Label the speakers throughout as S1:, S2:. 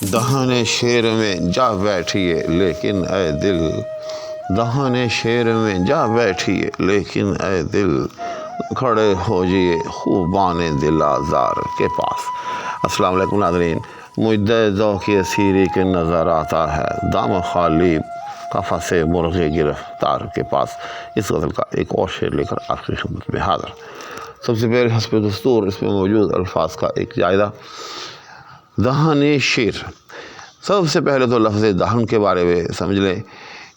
S1: دہانے شیر میں جا بیٹھیے لیکن اے دل، دہانے شیر میں جا بیٹھیے لیکن اے دل، کھڑے ہو جئے خوبان دل آزار کے پاس۔ السلام علیکم ناظرین، مجدہ ذوق اسیری کے نظر آتا ہے دام خالی قفس مرغ گرفتار کے پاس۔ اس غزل کا ایک اور شعر لے کر آپ کی خدمت میں حاضر۔ سب سے پہلے حسب دستور اس میں موجود الفاظ کا ایک جائزہ۔ دہانے شیر، سب سے پہلے تو لفظ دہن کے بارے میں سمجھ لیں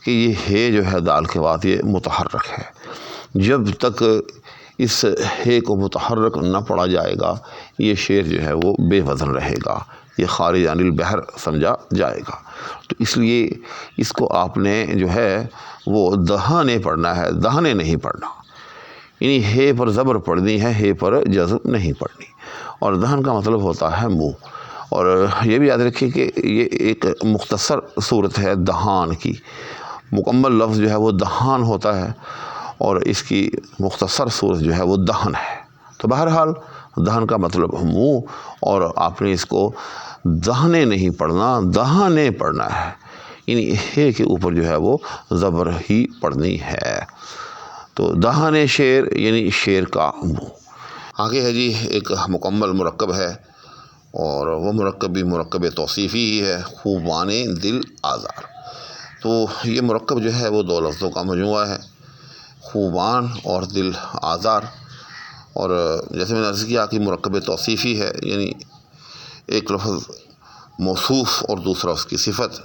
S1: کہ یہ ہے جو ہے دال کے بعد یہ متحرک ہے۔ جب تک اس ہے کو متحرک نہ پڑھا جائے گا یہ شعر جو ہے وہ بے وزن رہے گا، یہ خارج عن البحر سمجھا جائے گا۔ تو اس لیے اس کو آپ نے جو ہے وہ دہانے پڑھنا ہے، دہانے نہیں پڑھنا، یعنی ہے پر زبر پڑھنی ہے، ہے پر جزم نہیں پڑھنی۔ اور دہن کا مطلب ہوتا ہے منہ، اور یہ بھی یاد رکھیے کہ یہ ایک مختصر صورت ہے دہان کی، مکمل لفظ جو ہے وہ دہان ہوتا ہے اور اس کی مختصر صورت جو ہے وہ دہن ہے۔ تو بہرحال دہن کا مطلب منہ، اور آپ نے اس کو دہنے نہیں پڑھنا، دہانے پڑھنا ہے، یعنی ہے کے اوپر جو ہے وہ زبر ہی پڑھنی ہے۔ تو دہانے شعر یعنی شعر کا منہ۔ آگے ہے جی ایک مکمل مرکب ہے، اور وہ مرکب بھی مرکب توصیفی ہی ہے، خوبان دل آزار۔ تو یہ مرکب جو ہے وہ دو لفظوں کا مجموعہ ہے، خوبان اور دل آزار۔ اور جیسے میں نے عرض کیا کہ مرکب توصیفی ہے، یعنی ایک لفظ موصوف اور دوسرا اس کی صفت۔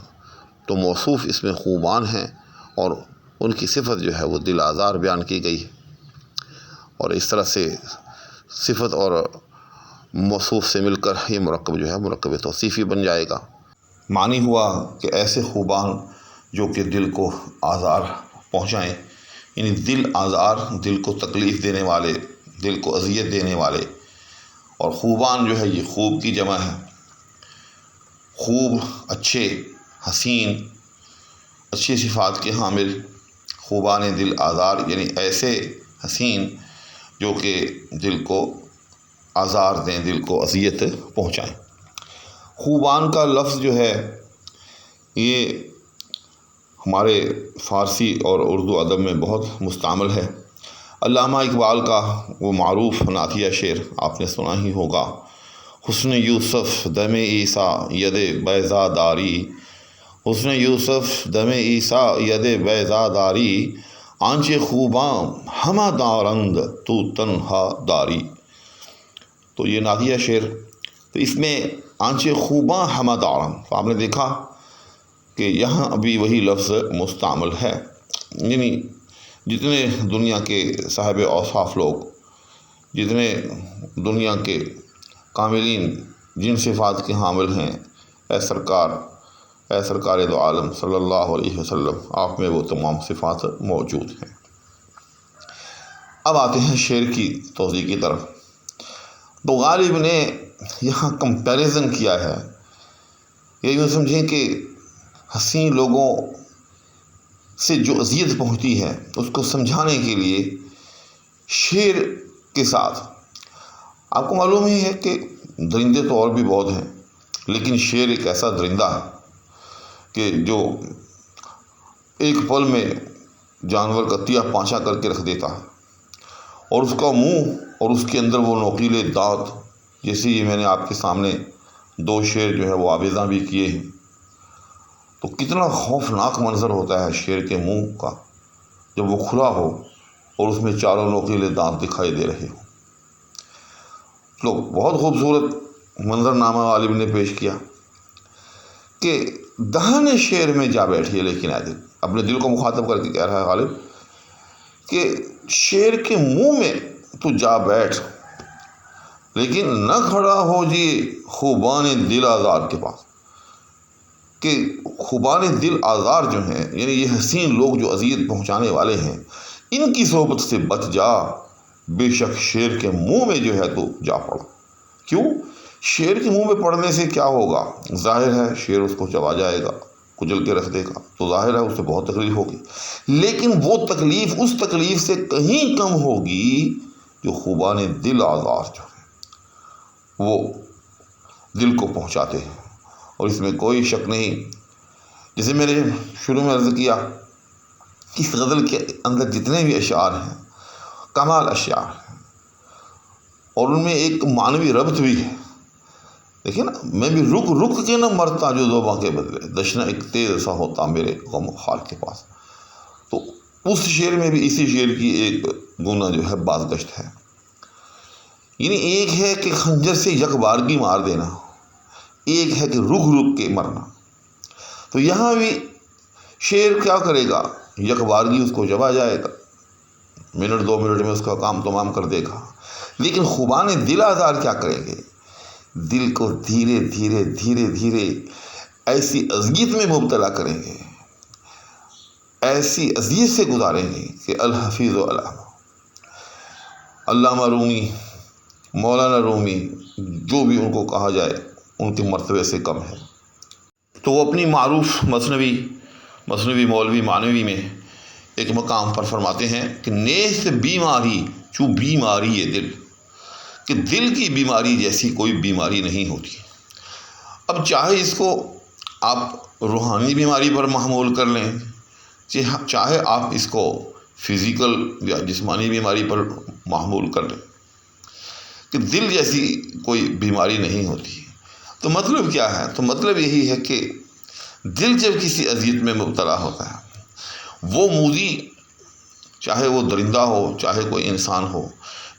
S1: تو موصوف اس میں خوبان ہیں اور ان کی صفت جو ہے وہ دل آزار بیان کی گئی ہے، اور اس طرح سے صفت اور موصوف سے مل کر یہ مرکب جو ہے مرکب توصیفی بن جائے گا۔ معنی ہوا کہ ایسے خوبان جو کہ دل کو آزار پہنچائیں، یعنی دل آزار، دل کو تکلیف دینے والے، دل کو اذیت دینے والے۔ اور خوبان جو ہے یہ خوب کی جمع ہے، خوب، اچھے، حسین، اچھی صفات کے حامل۔ خوبان دل آزار یعنی ایسے حسین جو کہ دل کو آزار دیں، دل کو اذیت پہنچائیں۔ خوبان کا لفظ جو ہے یہ ہمارے فارسی اور اردو ادب میں بہت مستعمل ہے۔ علامہ اقبال کا وہ معروف نعتیہ شعر آپ نے سنا ہی ہوگا، حسن یوسف دم عیسیٰ ید بیضا داری، حسن یوسف دم عیسیٰ ید بیضا داری، آنچ خوباں ہمہ دارند تو تنہا داری۔ تو یہ نعتیہ شعر، تو اس میں آنچ خوباں ہمہ دارند، تو آپ نے دیکھا کہ یہاں ابھی وہی لفظ مستعمل ہے، یعنی جتنے دنیا کے صاحب اوصاف لوگ، جتنے دنیا کے کاملین جن صفات کے حامل ہیں، اے سرکار دو عالم صلی اللہ علیہ وسلم، آپ میں وہ تمام صفات موجود ہیں۔ اب آتے ہیں شعر کی توضیح کی طرف۔ تو غالب نے یہاں کمپیریزن کیا ہے، یہ یوں سمجھیں کہ حسین لوگوں سے جو اذیت پہنچتی ہے اس کو سمجھانے کے لیے شعر کے ساتھ، آپ کو معلوم ہی ہے کہ درندے تو اور بھی بہت ہیں، لیکن شعر ایک ایسا درندہ ہے کہ جو ایک پل میں جانور کا تیا پانچا کر کے رکھ دیتا ہے، اور اس کا منہ اور اس کے اندر وہ نوکیلے دانت، جیسے یہ میں نے آپ کے سامنے دو شعر جو ہے وہ آویزاں بھی کیے ہیں۔ تو کتنا خوفناک منظر ہوتا ہے شعر کے منہ کا جب وہ کھلا ہو اور اس میں چاروں نوکیلے دانت دکھائی دے رہے ہوں۔ تو بہت خوبصورت منظر نامہ غالب نے پیش کیا کہ دہانے شعر میں جا بیٹھیے لیکن اے دل، اپنے دل کو مخاطب کر کے کہہ رہا ہے غالب کہ شعر کے منہ میں تو جا بیٹھ، لیکن نہ کھڑا ہو جی خوبان دل آزار کے پاس، کہ خوبان دل آزار جو ہیں یعنی یہ حسین لوگ جو اذیت پہنچانے والے ہیں، ان کی صحبت سے بچ جا، بے شک شعر کے منہ میں جو ہے تو جا پڑا۔ کیوں؟ شعر کے منہ میں پڑھنے سے کیا ہوگا؟ ظاہر ہے شعر اس کو چبا جائے گا، کچل کے رکھ دے گا، تو ظاہر ہے اس سے بہت تکلیف ہوگی، لیکن وہ تکلیف اس تکلیف سے کہیں کم ہوگی جو خوبان دل آزار جو ہے وہ دل کو پہنچاتے ہیں، اور اس میں کوئی شک نہیں، جیسے میں نے شروع میں عرض کیا کہ اس غزل کے اندر جتنے بھی اشعار ہیں کمال اشعار ہیں، اور ان میں ایک معنوی ربط بھی ہے۔ دیکھیں نا، میں بھی رک رک کے نہ مرتا جو زوباں کے بدلے، دشنا ایک تیز سا ہوتا میرے غم و خال کے پاس۔ تو اس شعر میں بھی اسی شعر کی ایک گنہ جو ہے بازگشت ہے، یعنی ایک ہے کہ خنجر سے یک بارگی مار دینا، ایک ہے کہ رک رک کے مرنا۔ تو یہاں بھی شعر کیا کرے گا، یک بارگی اس کو جب آ جائے گا، منٹ 2 منٹ میں اس کا کام تمام کر دے گا، لیکن خوبان دل آزار کیا کریں گے، دل کو دھیرے دھیرے دھیرے دھیرے ایسی اذیت میں مبتلا کریں گے، ایسی اذیت سے گزاریں گے کہ الحفیظ و علامہ، علامہ رومی، مولانا رومی، جو بھی ان کو کہا جائے ان کے مرتبے سے کم ہے۔ تو وہ اپنی معروف مثنوی مولوی معنوی میں ایک مقام پر فرماتے ہیں کہ نیست بیماری چو بیماری دل، کہ دل کی بیماری جیسی کوئی بیماری نہیں ہوتی۔ اب چاہے اس کو آپ روحانی بیماری پر محمول کر لیں، چاہے آپ اس کو فزیکل یا جسمانی بیماری پر محمول کر لیں، کہ دل جیسی کوئی بیماری نہیں ہوتی۔ تو مطلب کیا ہے؟ تو مطلب یہی ہے کہ دل جب کسی اذیت میں مبتلا ہوتا ہے، وہ موذی، چاہے وہ درندہ ہو چاہے کوئی انسان ہو،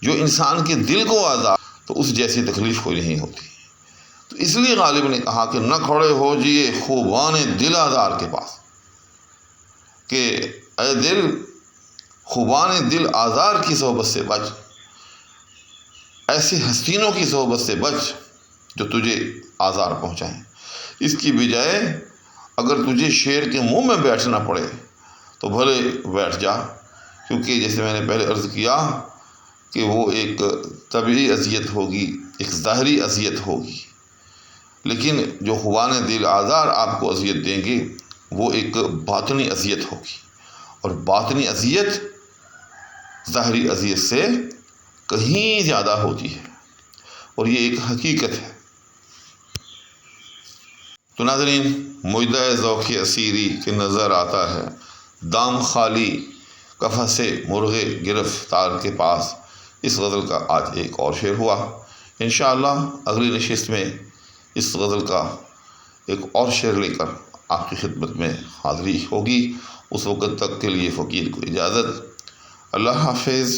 S1: جو انسان کے دل کو آزار، تو اس جیسی تکلیف کوئی نہیں ہوتی۔ تو اس لیے غالب نے کہا کہ نہ کھڑے ہو جیے خوبان دل آزار کے پاس، کہ اے دل، خوبان دل آزار کی صحبت سے بچ، ایسے حسینوں کی صحبت سے بچ جو تجھے آزار پہنچائیں۔ اس کی بجائے اگر تجھے شیر کے منہ میں بیٹھنا پڑے تو بھلے بیٹھ جا، کیونکہ جیسے میں نے پہلے عرض کیا کہ وہ ایک طبعی اذیت ہوگی، ایک ظاہری اذیت ہوگی، لیکن جو خوبان دل آزار آپ کو اذیت دیں گے وہ ایک باطنی اذیت ہوگی، اور باطنی اذیت ظاہری اذیت سے کہیں زیادہ ہوتی ہے، اور یہ ایک حقیقت ہے۔ تو ناظرین، مجدہ ذوق اسیری کے نظر آتا ہے دام خالی قفس مرغ گرفتار کے پاس۔ اس غزل کا آج ایک اور شعر ہوا۔ انشاءاللہ اگلی نشست میں اس غزل کا ایک اور شعر لے کر آپ کی خدمت میں حاضری ہوگی۔ اس وقت تک کے لیے فقیر کو اجازت، اللہ حافظ۔